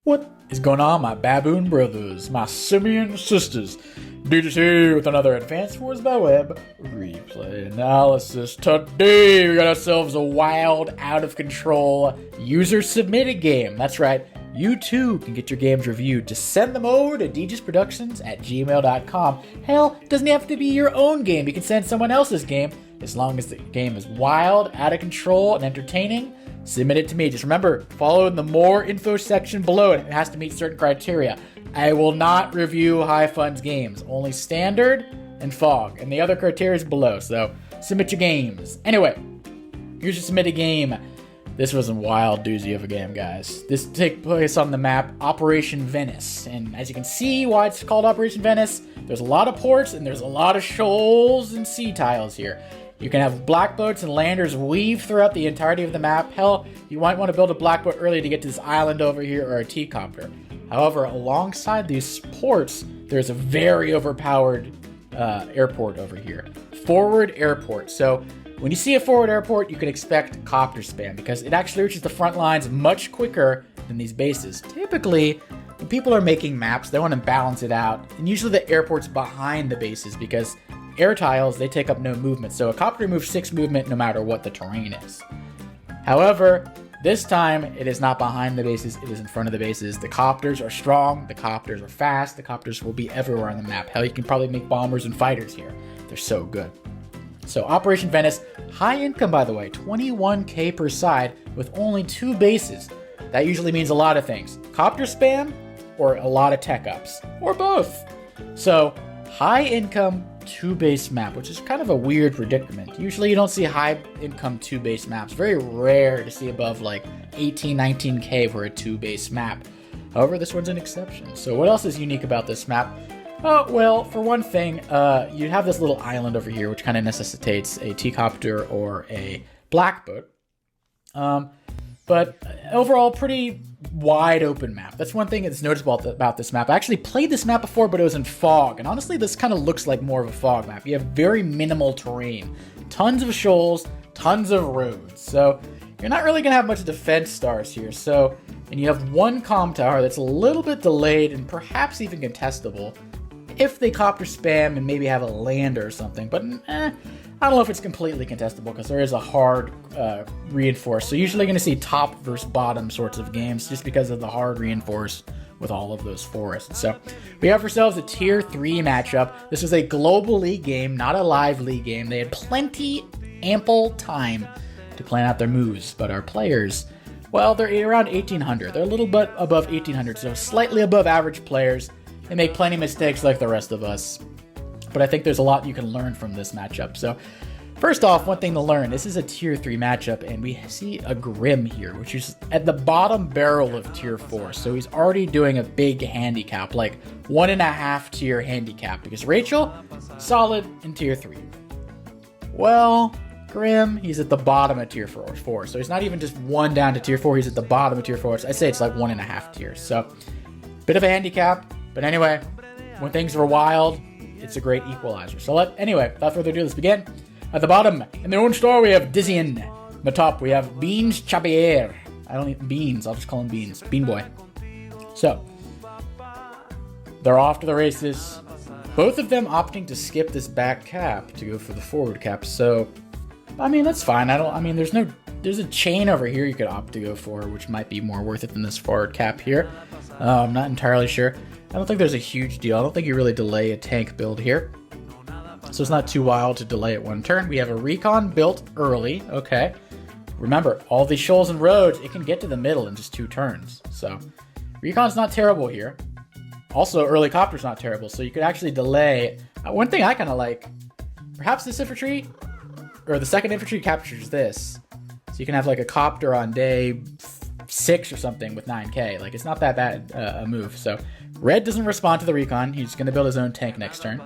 What is going on, my baboon brothers, my simian sisters? DJ's here with another Advanced Wars by Web replay analysis. Today, we got ourselves a wild, out-of-control, user-submitted game. That's right, you too can get your games reviewed. Just send them over to djsproductions@gmail.com. Hell, it doesn't have to be your own game. You can send someone else's game, as long as the game is wild, out of control, and entertaining. Submit it to me. Just remember, follow the more info section below it. It has to meet certain criteria. I will not review high funds games, only standard and fog, and the other criteria is below. So submit your games. Anyway, here's your submitted game. This was a wild doozy of a game, guys. This takes place on the map Operation Venice, and as you can see why it's called Operation Venice, there's a lot of ports and there's a lot of shoals and sea tiles here. You can have black boats and landers weave throughout the entirety of the map. Hell, you might want to build a black boat early to get to this island over here or a T-copter. However, alongside these ports, there's a very overpowered airport over here. Forward airport. So when you see a forward airport, you can expect copter spam because it actually reaches the front lines much quicker than these bases. Typically, when people are making maps, they want to balance it out. And usually the airport's behind the bases because air tiles, they take up no movement, so a copter moves 6 movement no matter what the terrain is. However, this time it is not behind the bases, it is in front of the bases. The copters are strong, the copters are fast, the copters will be everywhere on the map. Hell, you can probably make bombers and fighters here. They're so good. So Operation Venice, high income by the way, 21k per side with only 2 bases. That usually means a lot of things. Copter spam or a lot of tech ups, or both. So high income 2-base map, which is kind of a weird predicament. Usually you don't see high income 2-base maps. Very rare to see above like 18, 19k for a 2-base map. However, this one's an exception. So what else is unique about this map? Oh, well, for one thing, you have this little island over here, which kind of necessitates a T-copter or a black boat. But overall, pretty wide open map. That's one thing that's noticeable about this map. I actually played this map before, but it was in fog. And honestly, this kind of looks like more of a fog map. You have very minimal terrain. Tons of shoals, tons of roads. So you're not really going to have much defense stars here. So, and you have one comm tower that's a little bit delayed and perhaps even contestable if they copter spam and maybe have a lander or something. But I don't know if it's completely contestable because there is a hard reinforce. So usually going to see top versus bottom sorts of games just because of the hard reinforce with all of those forests. So we have ourselves a tier 3 matchup. This is a global league game, not a live league game. They had ample time to plan out their moves, but our players, well, they're around 1800. They're a little bit above 1800, so slightly above average players. They make plenty of mistakes like the rest of us. But I think there's a lot you can learn from this matchup. So first off, one thing to learn, this is a tier 3 matchup, and we see a GRIMM here, which is at the bottom barrel of tier 4. So he's already doing a big handicap, like 1.5 tier handicap, because Rachel, solid in tier 3. Well, GRIMM, he's at the bottom of tier 4. So he's not even just 1 down to tier 4, he's at the bottom of tier 4. So I say it's like 1.5 tiers. So bit of a handicap, but anyway, when things are wild, it's a great equalizer. So anyway, without further ado, let's begin. At the bottom, in the orange star, we have Dizian. On the top, we have Beans Chabier. I don't eat beans, I'll just call him Beans. Bean Boy. So, they're off to the races. Both of them opting to skip this back cap to go for the forward cap. So, I mean, that's fine. There's a chain over here you could opt to go for, which might be more worth it than this forward cap here. I'm not entirely sure. I don't think there's a huge deal. I don't think you really delay a tank build here. So it's not too wild to delay it 1 turn. We have a recon built early. Okay. Remember, all these shoals and roads, it can get to the middle in just 2 turns. So recon's not terrible here. Also, early copter's not terrible. So you could actually delay. One thing I kind of like, perhaps this infantry, or the second infantry captures this. So you can have like a copter on day 6 or something with 9k. Like, it's not that bad a move. So red doesn't respond to the recon. He's going to build his own tank next turn.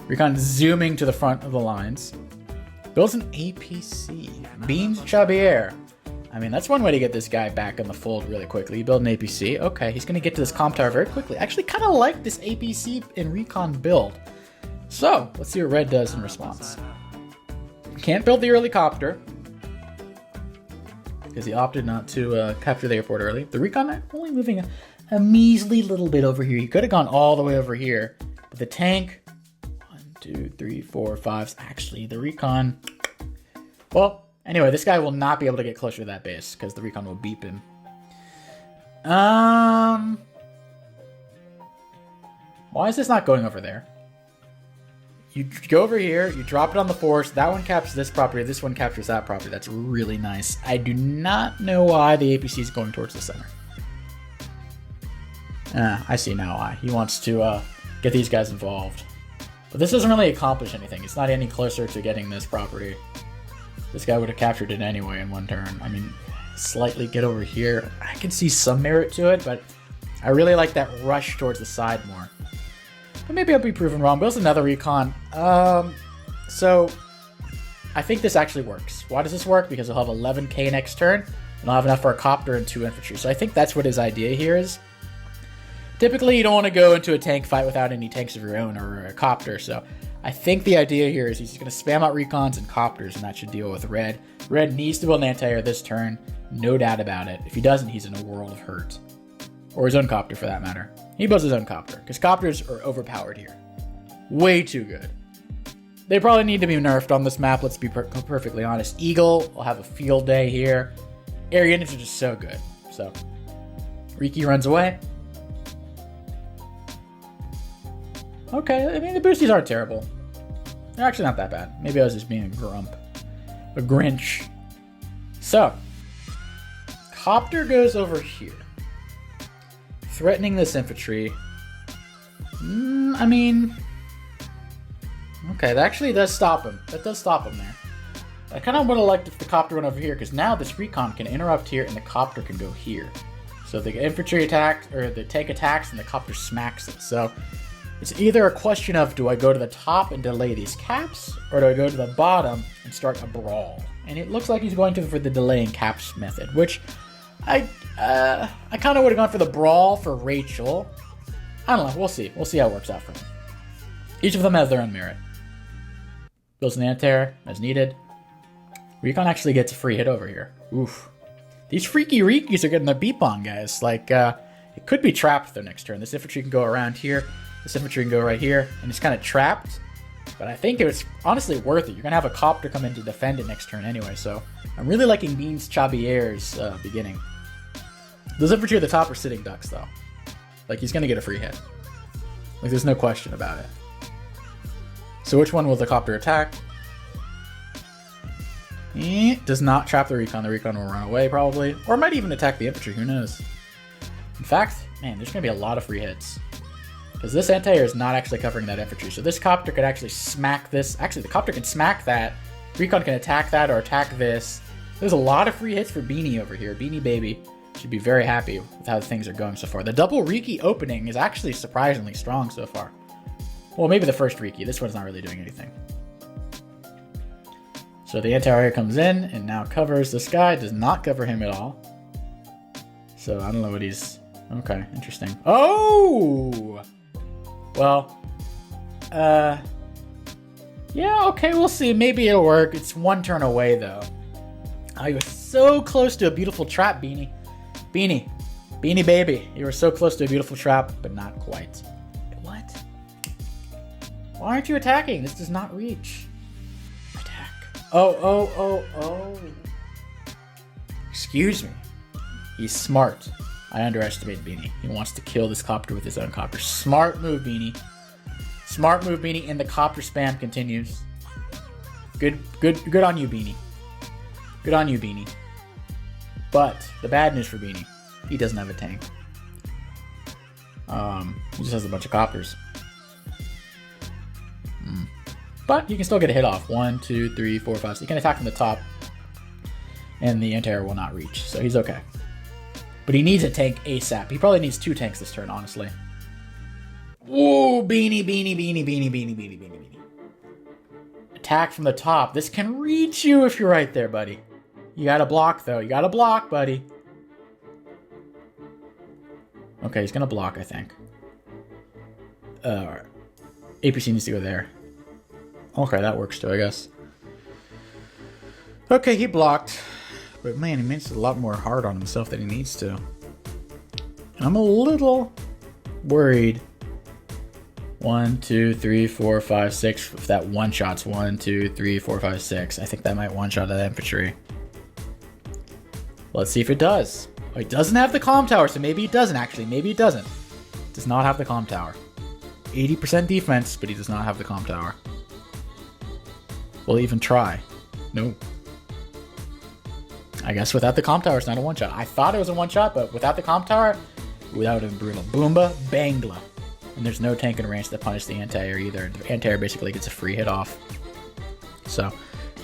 Recon zooming to the front of the lines. Builds an APC. Beans Chabier. I mean, that's one way to get this guy back in the fold really quickly. You build an APC. Okay, he's going to get to this comp tower very quickly. I actually kind of like this APC and recon build. So, let's see what red does in response. Can't build the early copter because he opted not to capture the airport early. The recon only moving a measly little bit over here. He could have gone all the way over here. But the tank, 1, 2, 3, 4, 5. Actually, the recon. Well, anyway, this guy will not be able to get closer to that base because the recon will beep him. Why is this not going over there? You go over here, you drop it on the force. That one captures this property. This one captures that property. That's really nice. I do not know why the APC is going towards the center. I see now why. He wants to get these guys involved. But this doesn't really accomplish anything. It's not any closer to getting this property. This guy would have captured it anyway in one turn. I mean, slightly get over here. I can see some merit to it, but I really like that rush towards the side more. But maybe I'll be proven wrong. But there's another recon. So I think this actually works. Why does this work? Because he'll have 11k next turn, and I'll have enough for a copter and 2 infantry. So I think that's what his idea here is. Typically, you don't want to go into a tank fight without any tanks of your own or a copter. So I think the idea here is he's going to spam out recons and copters, and that should deal with red. Red needs to build an anti-air this turn. No doubt about it. If he doesn't, he's in a world of hurt. Or his own copter, for that matter. He builds his own copter, because copters are overpowered here. Way too good. They probably need to be nerfed on this map, let's be perfectly honest. Eagle will have a field day here. Air units are just so good. So, Riki runs away. Okay, I mean, the boosties aren't terrible. They're actually not that bad. Maybe I was just being a grump. A Grinch. So, copter goes over here. Threatening this infantry. I mean... Okay, that actually does stop him. That does stop him there. I kind of would have liked if the copter went over here, because now this recon can interrupt here and the copter can go here. So the infantry attacks, or the tank attacks, and the copter smacks it. So it's either a question of, do I go to the top and delay these caps, or do I go to the bottom and start a brawl? And it looks like he's going for the delaying caps method, which I kind of would have gone for the brawl for Rachel. I don't know. We'll see. We'll see how it works out for him. Each of them has their own merit. Builds an anti-air as needed. Recon actually gets a free hit over here. Oof. These freaky Rikis are getting the beep on, guys. Like, it could be trapped their next turn. This infantry can go around here. This infantry can go right here. And it's kind of trapped. But I think it was honestly worth it. You're going to have a copter come in to defend it next turn anyway. So I'm really liking Bean's Chabier's beginning. Those infantry at the top are sitting ducks, though. Like, he's going to get a free hit. Like, there's no question about it. So which one will the copter attack? Does not trap the recon. The recon will run away, probably. Or might even attack the infantry. Who knows? In fact, man, there's going to be a lot of free hits. Because this anti-air is not actually covering that infantry. So this copter could actually smack this. Actually, the copter can smack that. Recon can attack that or attack this. There's a lot of free hits for Beanie over here. Beanie Baby should be very happy with how things are going so far. The double Riki opening is actually surprisingly strong so far. Well, maybe the first Riki. This one's not really doing anything. So the anti-air comes in and now covers this guy. Does not cover him at all. So I don't know what he's... Okay, interesting. Oh! Well, yeah, okay, we'll see. Maybe it'll work. It's one turn away, though. Oh, you were so close to a beautiful trap, Beanie. Beanie Baby. You were so close to a beautiful trap, but not quite. What? Why aren't you attacking? This does not reach. Attack. Oh. Excuse me. He's smart. I underestimated Beanie. He wants to kill this copter with his own copter. Smart move, Beanie. Smart move, Beanie, and the copter spam continues. Good on you, Beanie. Good on you, Beanie. But the bad news for Beanie, he doesn't have a tank. He just has a bunch of copters. But you can still get a hit off. 1, 2, 3, 4, 5. So you can attack from the top, and the anti-air will not reach. So he's okay. But he needs a tank ASAP. He probably needs 2 tanks this turn, honestly. Whoa, Beanie. Attack from the top. This can reach you if you're right there, buddy. You gotta block, though. You gotta block, buddy. Okay, he's gonna block, I think. APC needs to go there. Okay, that works too, I guess. Okay, he blocked. But man, he makes it a lot more hard on himself than he needs to. And I'm a little worried. 1, 2, 3, 4, 5, 6. If that one shot's 1, 2, 3, 4, 5, 6. I think that might one shot that infantry. Let's see if it does. Oh, it doesn't have the comm tower, so maybe it doesn't actually. Maybe it doesn't. It does not have the comm tower. 80% defense, but he does not have the comm tower. Will he even try? No. I guess without the comm tower, it's not a one-shot. I thought it was a one-shot, but without the comm tower, without a brutal Boomba, Bangla. And there's no tank in range to punish the anti-air either. The anti-air basically gets a free hit off. So,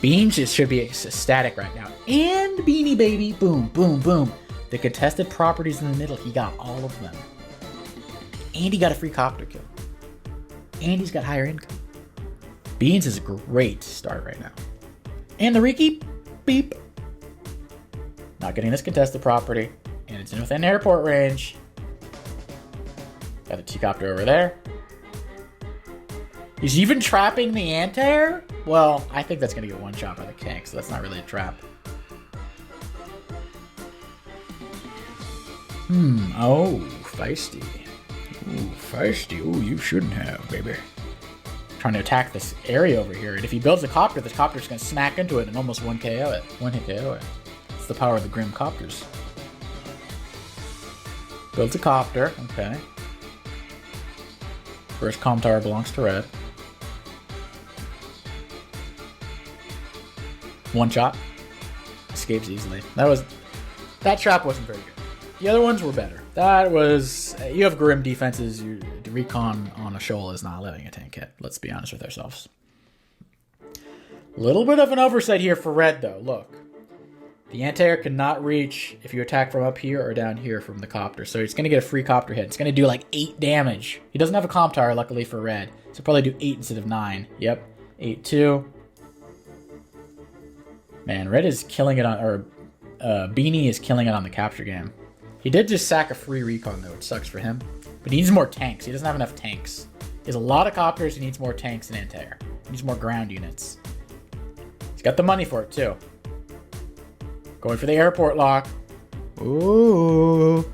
Beans should be ecstatic right now. And Beanie Baby, boom, boom, boom. The contested properties in the middle, he got all of them. And he got a free copter kill. And he's got higher income. Beans is a great start right now. And the Riki, beep. Not getting this contested property. And it's within airport range. Got a T-copter over there. He's even trapping the anti-air? Well, I think that's going to get one shot by the tank, so that's not really a trap. Oh, feisty. Ooh, feisty. Ooh, you shouldn't have, baby. Trying to attack this area over here, and if he builds a copter, this copter's going to smack into it and almost one hit KO it. It's the power of the GRIMM copters. Builds a copter, okay. First comm tower belongs to red. One shot. Escapes easily. That trap wasn't very good. The other ones were better. That was... You have GRIMM defenses. The recon on a shoal is not letting a tank hit. Let's be honest with ourselves. Little bit of an oversight here for red, though. Look. The anti-air cannot reach if you attack from up here or down here from the copter. So he's going to get a free copter hit. It's going to do like 8 damage. He doesn't have a comm tower, luckily for red. So probably do 8 instead of 9. Yep. 8-2. Man, red is killing it on... Or Beanie is killing it on the capture game. He did just sack a free recon, though, which sucks for him. But he needs more tanks. He doesn't have enough tanks. He has a lot of copters. He needs more tanks and anti-air. He needs more ground units. He's got the money for it, too. Going for the airport lock. Ooh.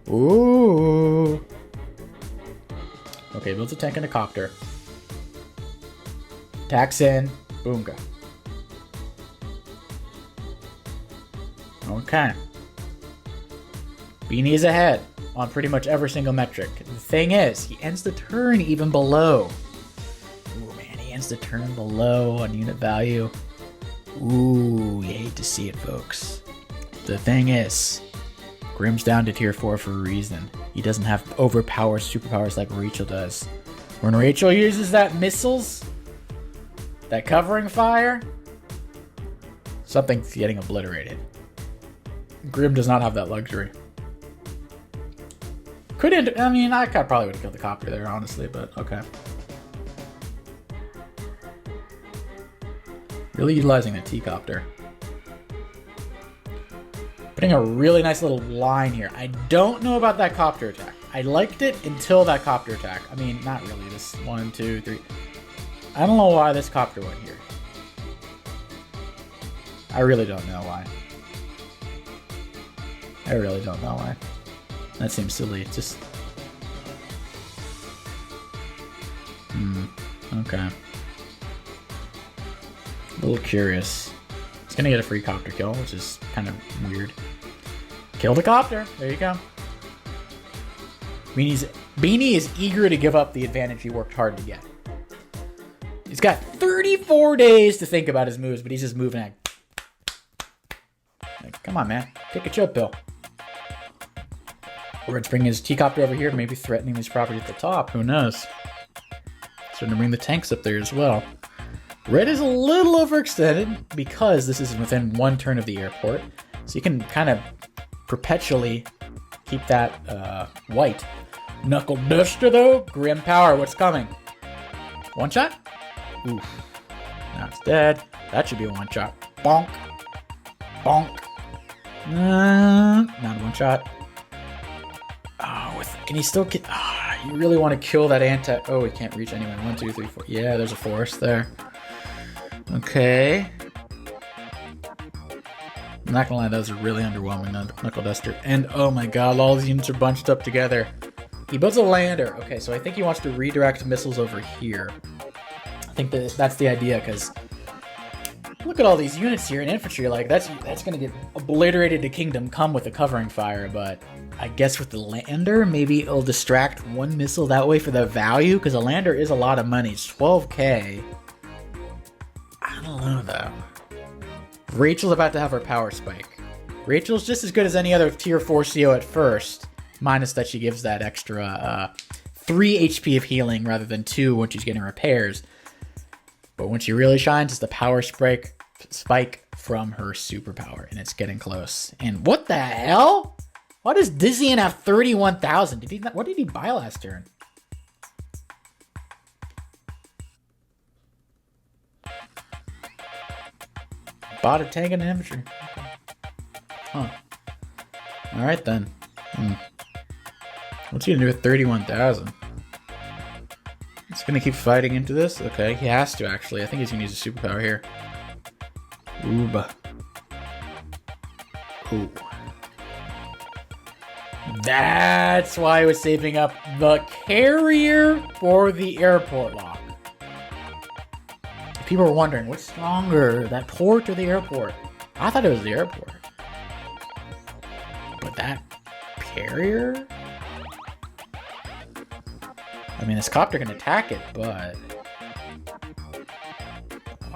Ooh. Okay, builds a tank and a copter. Attacks in. Boomga. Okay. Beanie is ahead on pretty much every single metric. The thing is, he ends the turn even below. Ooh, man, he ends the turn below on unit value. Ooh, you hate to see it, folks. The thing is, Grimm's down to tier 4 for a reason. He doesn't have overpowered superpowers like Rachel does. When Rachel uses that missiles, that covering fire, something's getting obliterated. Grimm does not have that luxury. I mean, I probably would have killed the copter there, honestly, but okay. Really utilizing the T-copter. Putting a really nice little line here. I don't know about that copter attack. I liked it until that copter attack. I mean, not really. This 1, 2, 3. I don't know why this copter went here. I really don't know why. I really don't know why. That seems silly. It's just... Okay. A little curious. He's gonna get a free copter kill, which is kind of weird. Kill the copter! There you go. Beanie is eager to give up the advantage he worked hard to get. He's got 34 days to think about his moves, but he's just moving like, come on, man. Take a chill pill. Red's bringing his T-copter over here, maybe threatening these properties at the top. Who knows? Starting to bring the tanks up there as well. Red is a little overextended because this is within 1 turn of the airport. So you can kind of perpetually keep that white. Knuckle Duster, though. GRIMM power. What's coming? One shot? Oof. Now it's dead. That should be a one shot. Bonk. Bonk. Not a one shot. Oh, can he still get... you really want to kill that anti... Oh, he can't reach anyone. 1, 2, 3, 4. Yeah, there's a forest there. Okay. I'm not gonna lie, that was a really underwhelming Knuckle Duster. And oh my god, all these units are bunched up together. He builds a lander. Okay, so I think he wants to redirect missiles over here. I think that's the idea, because look at all these units here in infantry. Like, that's gonna get obliterated to Kingdom Come with a covering fire, but I guess with the lander, maybe it'll distract one missile that way for the value, because a lander is a lot of money. It's 12k. I don't know, though. Rachel's about to have her power spike. Rachel's just as good as any other tier 4 CO at first, minus that she gives that extra 3 HP of healing rather than 2 when she's getting repairs. But when she really shines, it's the power spike from her superpower, and it's getting close. And what the hell? Why does Dizzian have 31,000? What did he buy last turn? Bought a tank and an infantry. Huh. Alright then. What's he gonna do with 31,000? He's gonna keep fighting into this? Okay, he has to actually. I think he's gonna use a superpower here. Ooba. Ooh. That's why I was saving up the carrier for the airport lock. People were wondering, what's stronger, that port or the airport? I thought it was the airport. But that carrier? I mean, this copter can attack it, but...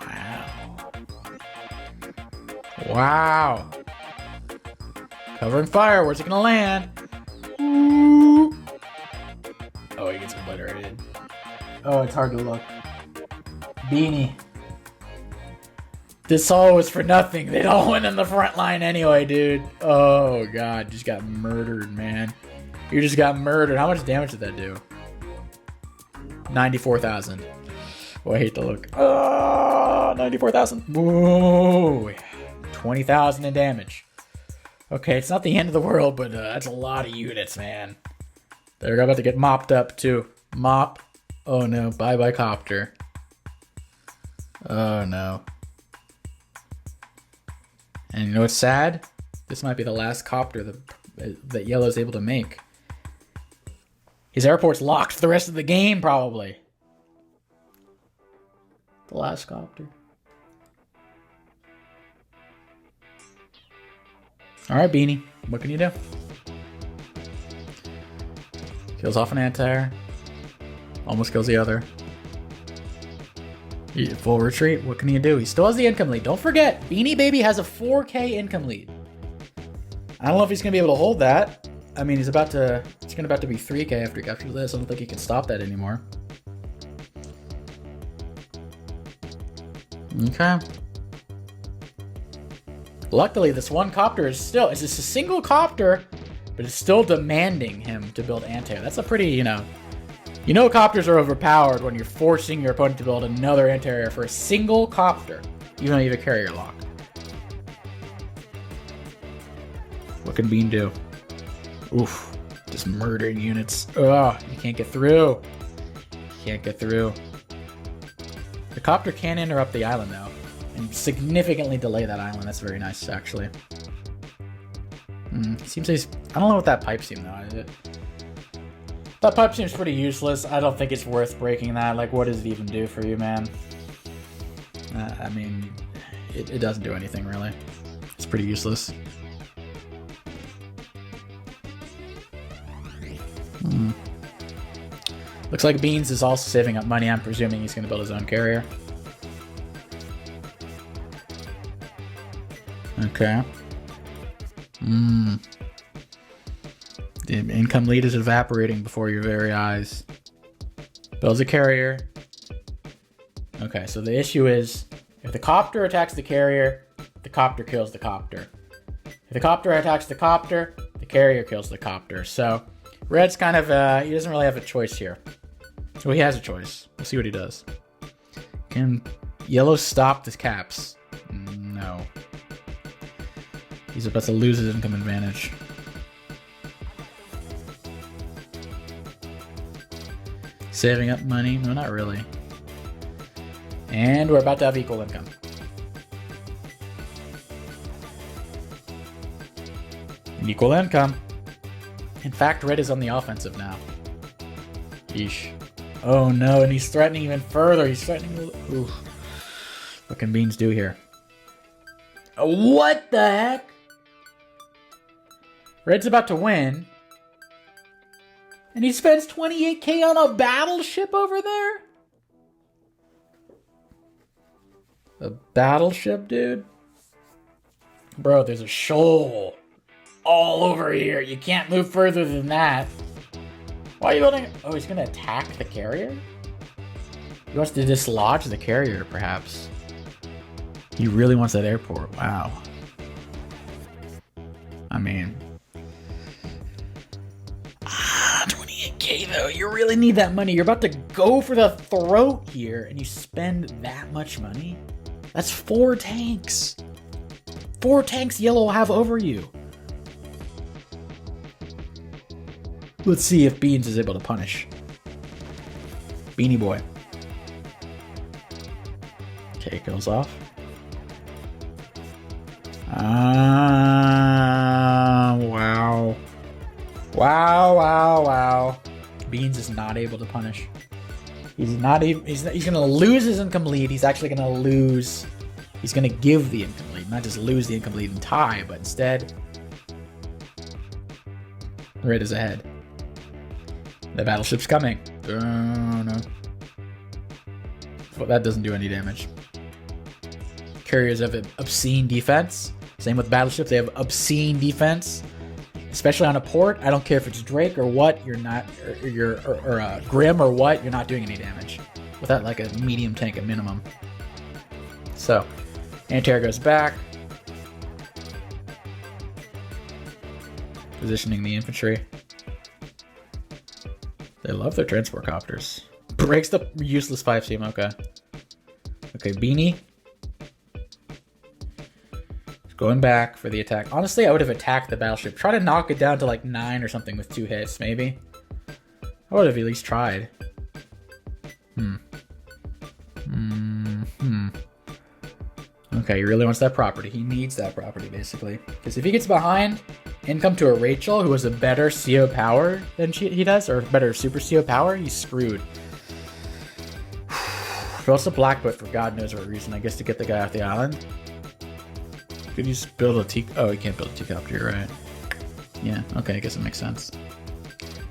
Wow. Wow. Covering fire, where's it gonna land? Ooh. Oh, he gets obliterated. Oh, it's hard to look. Beanie. This all was for nothing. They'd all went in the front line anyway, dude. Oh, God. Just got murdered, man. You just got murdered. How much damage did that do? 94,000. Oh, I hate to look. Oh, 94,000. Whoa. 20,000 in damage. Okay, it's not the end of the world, but that's a lot of units, man. They're about to get mopped up, too. Mop. Oh, no. Bye-bye, copter. Oh, no. And you know what's sad? This might be the last copter that Yellow's able to make. His airport's locked for the rest of the game, probably. The last copter. Alright, Beanie. What can you do? Kills off an anti-air. Almost kills the other. Full retreat. What can you do? He still has the income lead. Don't forget, Beanie Baby has a 4k income lead. I don't know if he's going to be able to hold that. I mean, it's about to be 3k after this. I don't think he can stop that anymore. Okay. Luckily, this one copter is it's just a single copter, but it's still demanding him to build anti-air. That's a pretty, you know copters are overpowered when you're forcing your opponent to build another anti-air for a single copter, even though you have a carrier lock. What can Bean do? Oof. Just murdering units. Ugh, you can't get through. Can't get through. The copter can interrupt the island, though, and significantly delay that island. That's very nice, actually. Seems like I don't know what that pipe seemed, though. That pipe seems pretty useless. I don't think it's worth breaking that. Like, what does it even do for you, man? I mean, it doesn't do anything, really. It's pretty useless. Looks like Beans is also saving up money. I'm presuming he's going to build his own carrier. Okay. The income lead is evaporating before your very eyes. Builds a carrier. Okay, so the issue is, if the copter attacks the carrier, the copter kills the copter. If the copter attacks the copter, the carrier kills the copter. So, Red's kind of, he doesn't really have a choice here. So he has a choice. We'll see what he does. Can Yellow stop the caps? No. He's about to lose his income advantage. Saving up money? No, not really. And we're about to have equal income. Equal income. In fact, red is on the offensive now. Yeesh. Oh no, and he's threatening even further. He's threatening... Oof. What can beans do here? What the heck? Red's about to win. And he spends 28k on a battleship over there? A battleship, dude? Bro, there's a shoal all over here. You can't move further than that. Why are you building... Oh, he's going to attack the carrier? He wants to dislodge the carrier, perhaps. He really wants that airport. Wow. I mean... 28k though. You really need that money. You're about to go for the throat here, and you spend that much money? That's 4 tanks. 4 tanks yellow will have over you. Let's see if Beans is able to punish. Beanie Boy. Okay, goes off. Wow. Wow. Beans is not able to punish. He's not even... He's gonna lose his income lead. He's actually gonna lose... He's gonna give the income lead. Not just lose the income lead and tie, but instead... Red is ahead. The battleship's coming. Oh, no. Well, that doesn't do any damage. Carriers have an obscene defense. Same with battleships. They have obscene defense. Especially on a port. I don't care if it's Drake or what. You're not... Or GRIMM or what. You're not doing any damage. Without like a medium tank at minimum. So... Anti-air goes back. Positioning the infantry. They love their transport copters. Breaks the useless 5-seam, okay. Okay, Beanie. Going back for the attack. Honestly, I would have attacked the battleship. Try to knock it down to like 9 or something with 2 hits, maybe. I would have at least tried. Okay, he really wants that property. He needs that property, basically. Because if he gets behind, income to a Rachel, who has a better CO power than he does, or better super CO power, he's screwed. But also Blackfoot for God knows what reason, I guess to get the guy off the island. Could you just build a T... Oh, he can't build a T-copter, you're right. Yeah, okay, I guess it makes sense.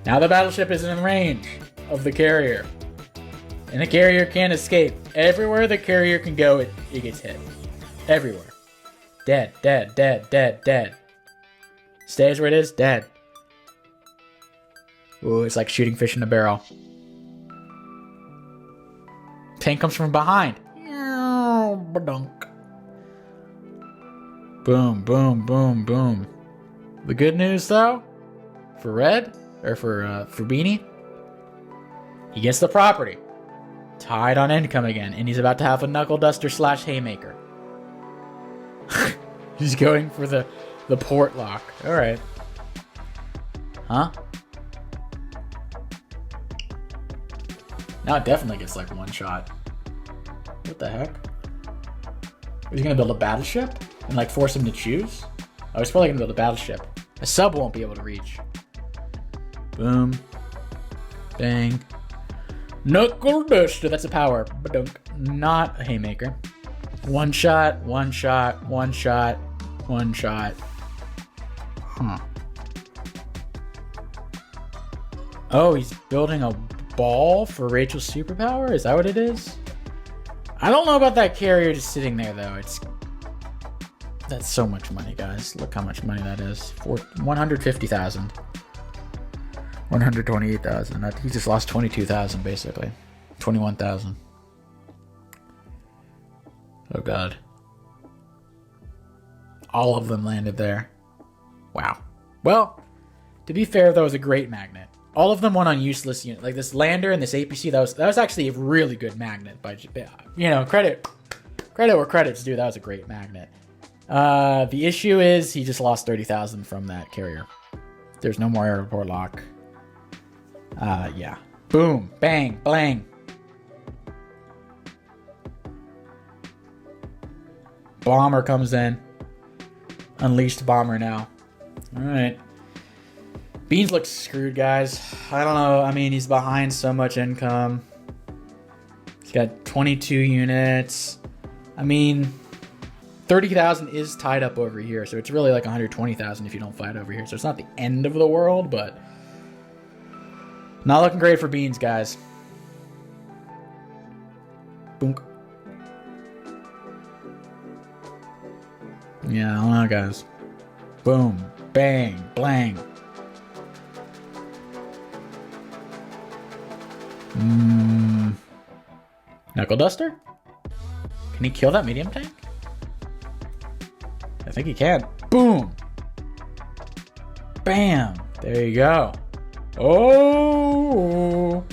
Now the battleship is in range of the carrier. And the carrier can't escape. Everywhere the carrier can go, it gets hit. Everywhere. Dead. Stays where it is, dead. Ooh, it's like shooting fish in a barrel. Tank comes from behind. Boom. The good news, though, for Red, or for Beanie, he gets the property. Tied on income again, and he's about to have a knuckle duster / haymaker. He's going for the port lock. All right. Huh? Now it definitely gets like 1 shot. What the heck? Is he gonna build a battleship and like force him to choose? Oh, he's probably gonna build a battleship. A sub won't be able to reach. Boom. Bang. Knuckle duster. That's a power. Badunk. Not a haymaker. 1 shot. Huh. Oh, he's building a ball for Rachel's superpower? Is that what it is? I don't know about that carrier just sitting there, though. That's so much money, guys. Look how much money that is. 150,000. 128,000. He just lost 22,000, basically. 21,000. Oh, God. All of them landed there. Wow. Well, to be fair, that was a great magnet. All of them went on useless unit. Like this lander and this APC, that was actually a really good magnet. By, you know, credit where credit's due. That was a great magnet. The issue is he just lost 30,000 from that carrier. There's no more airport lock. Yeah. Boom. Bang. Blang. Bomber comes in. Unleashed bomber now. Alright. Beans looks screwed, guys. I don't know. I mean, he's behind so much income. He's got 22 units. I mean, 30,000 is tied up over here, so it's really like 120,000 if you don't fight over here. So it's not the end of the world, but not looking great for Beans, guys. Boom. Yeah, I don't know, guys. Boom, bang, blang. Knuckle Duster? Can he kill that medium tank? I think he can. Boom! Bam! There you go. Oh!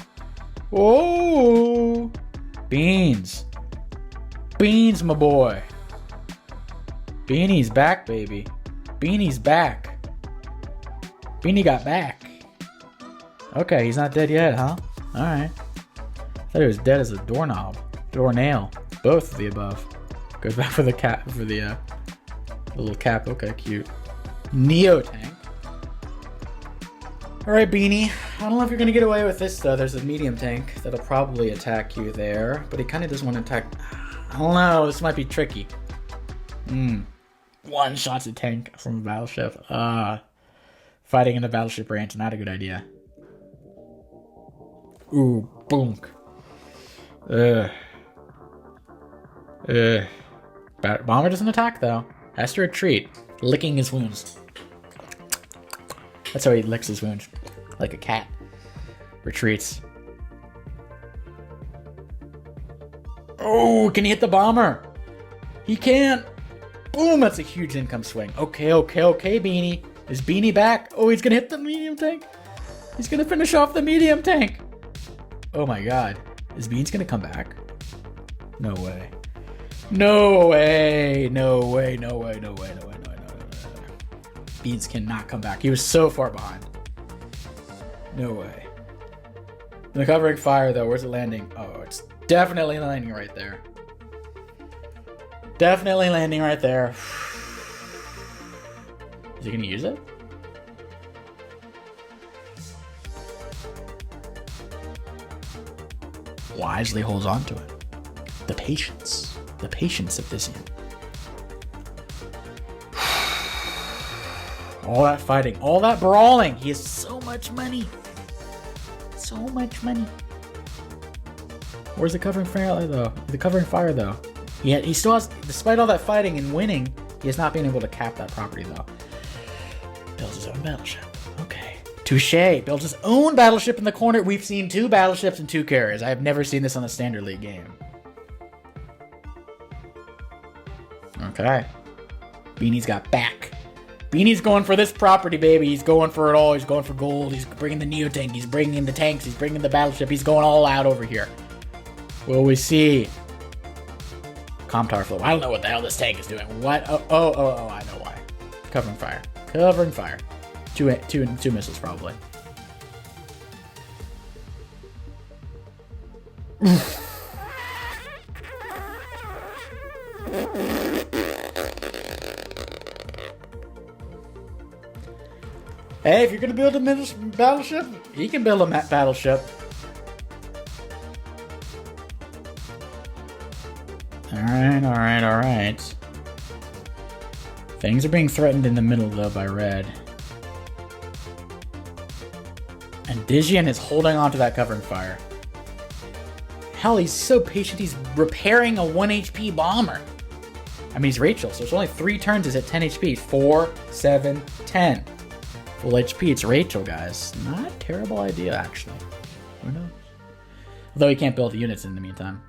Oh! Beans. Beans, my boy. Beanie's back, baby. Beanie's back. Beanie got back. Okay, he's not dead yet, huh? Alright. I thought he was dead as a doorknob. Doornail. Both of the above. Goes back for the cap, for the little cap. Okay, cute. Neo tank. Alright, Beanie. I don't know if you're gonna get away with this, though. There's a medium tank that'll probably attack you there. But he kind of doesn't want to attack. I don't know. This might be tricky. One shot's a tank from a battleship. Fighting in a battleship range, not a good idea. Ooh, boonk. Bomber doesn't attack, though. Has to retreat, licking his wounds. That's how he licks his wounds. Like a cat. Retreats. Oh, can he hit the bomber? He can't. Boom, that's a huge income swing. Okay, Beanie. Is Beanie back? Oh, he's gonna hit the medium tank. He's gonna finish off the medium tank. Oh my god. Is Beans gonna come back? No way. No way. No way. No way. No way. No way. No way. No way. Beans cannot come back. He was so far behind. No way. The covering fire, though. Where's it landing? Oh, it's definitely landing right there. Definitely landing right there. Is he gonna use it? Wisely holds on to it. The patience of this end. All that fighting, all that brawling. He has so much money. So much money. Where's the covering fire though? The covering fire though. He still has, despite all that fighting and winning, he has not been able to cap that property though. Builds his own battleship. Okay. Touche. Builds his own battleship in the corner. We've seen 2 battleships and 2 carriers. I have never seen this on a Standard League game. Okay. Beanie's got back. Beanie's going for this property, baby. He's going for it all. He's going for gold. He's bringing the Neo tank. He's bringing in the tanks. He's bringing the battleship. He's going all out over here. Will we see? Comtar flow. I don't know what the hell this tank is doing. What? Oh, I know why. Covering fire. Covering fire. Two missiles, probably. Hey, if you're gonna build a battleship, he can build a battleship. Alright. Things are being threatened in the middle, though, by red. And Dijian is holding on to that covering fire. Hell, he's so patient, he's repairing a 1 HP bomber. I mean, he's Rachel, so it's only 3 turns, he's at 10 HP. 4, 7, 10. Full HP, it's Rachel, guys. Not a terrible idea, actually. Who knows? Although he can't build units in the meantime.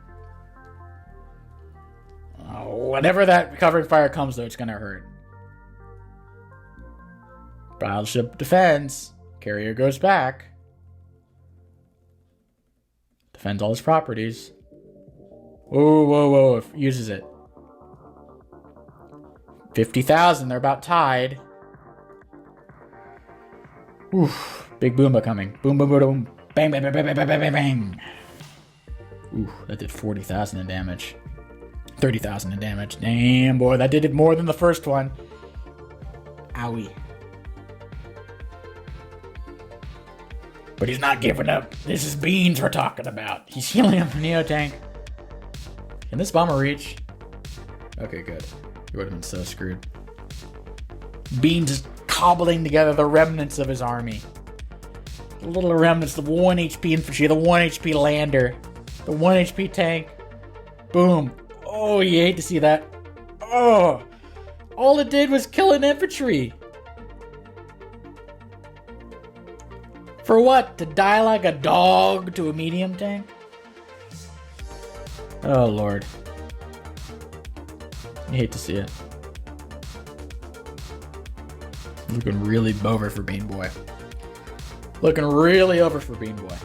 Oh, whenever that covering fire comes, though, it's gonna hurt. Battleship defends. Carrier goes back. Defends all his properties. Whoa. Uses it. 50,000. They're about tied. Oof. Big Boomba coming. Boom, boom, boom, boom. Bang, bang, bang, bang, bang, bang, bang, bang. Ooh, that did 40,000 in damage. 30,000 in damage. Damn, boy, that did it more than the first one. Owie. But he's not giving up. This is Beans we're talking about. He's healing up the Neo tank. Can this bomber reach? Okay, good. He would have been so screwed. Beans is cobbling together the remnants of his army. The little remnants, the 1 HP infantry, the 1 HP lander, the 1 HP tank. Boom. Oh, you hate to see that. Oh, all it did was kill an infantry. For what? To die like a dog to a medium tank? Oh, Lord. You hate to see it. Looking really over for Bean Boy. Looking really over for Bean Boy.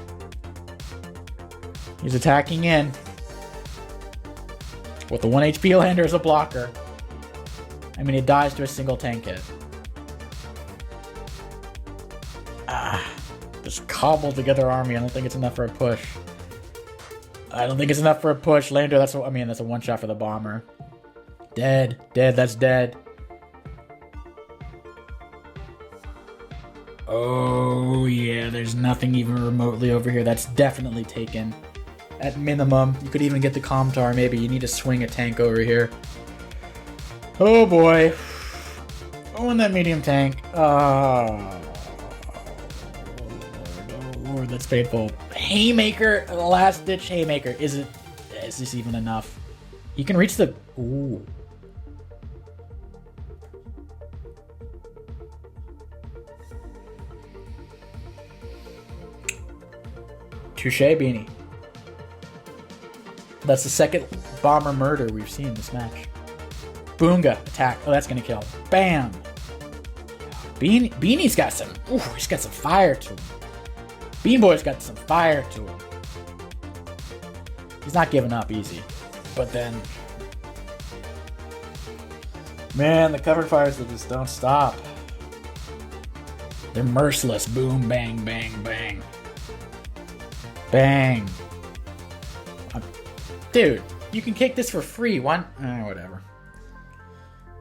He's attacking in. With the 1 HP lander as a blocker. I mean, he dies to a single tank hit. Just cobbled together army. I don't think it's enough for a push. I don't think it's enough for a push. Lander, that's a 1-shot for the bomber. Dead. Dead, that's dead. Oh, yeah, there's nothing even remotely over here. That's definitely taken. At minimum, you could even get the comm tower, maybe. You need to swing a tank over here. Oh, boy. Oh, and that medium tank. Oh, Lord, that's painful. Haymaker, last-ditch haymaker. Is this even enough? You can reach the... Ooh. Touche, Beanie. That's the second bomber murder we've seen this match. Boonga, attack. Oh, that's gonna kill. Bam! Beanie's got some... Ooh, he's got some fire to him. Bean Boy's got some fire to him. He's not giving up easy. But then... Man, the cover fires that just don't stop. They're merciless. Boom, bang, bang, bang. Bang. Dude, you can kick this for free. Whatever.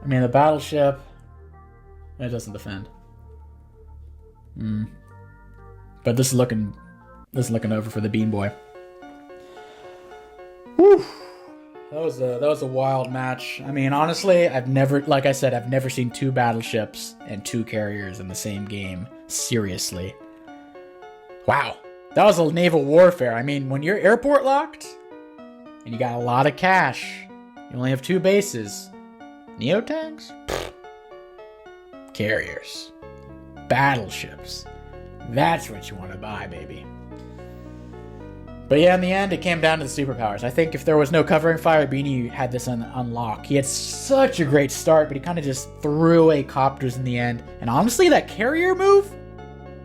I mean, the battleship... It doesn't defend. But this is looking over for the Bean Boy. Whew. That was a wild match. I mean, honestly, I've never seen 2 battleships and 2 carriers in the same game. Seriously. Wow. That was a naval warfare. I mean, when you're airport locked and you got a lot of cash, you only have 2 bases. Neo tanks? Carriers. Battleships. That's what you want to buy, baby. But yeah, in the end, it came down to the superpowers. I think if there was no covering fire, Beanie had this unlock. He had such a great start, but he kind of just threw away copters in the end. And honestly, that carrier move,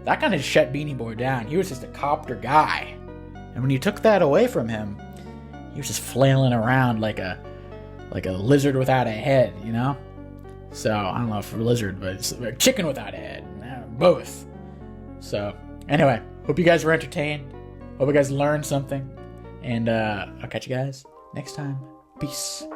that kind of shut Beanie Boy down. He was just a copter guy. And when you took that away from him, he was just flailing around like a lizard without a head, you know? So, I don't know if a lizard, but it's a chicken without a head. Both. So, anyway, hope you guys were entertained. Hope you guys learned something. And I'll catch you guys next time. Peace.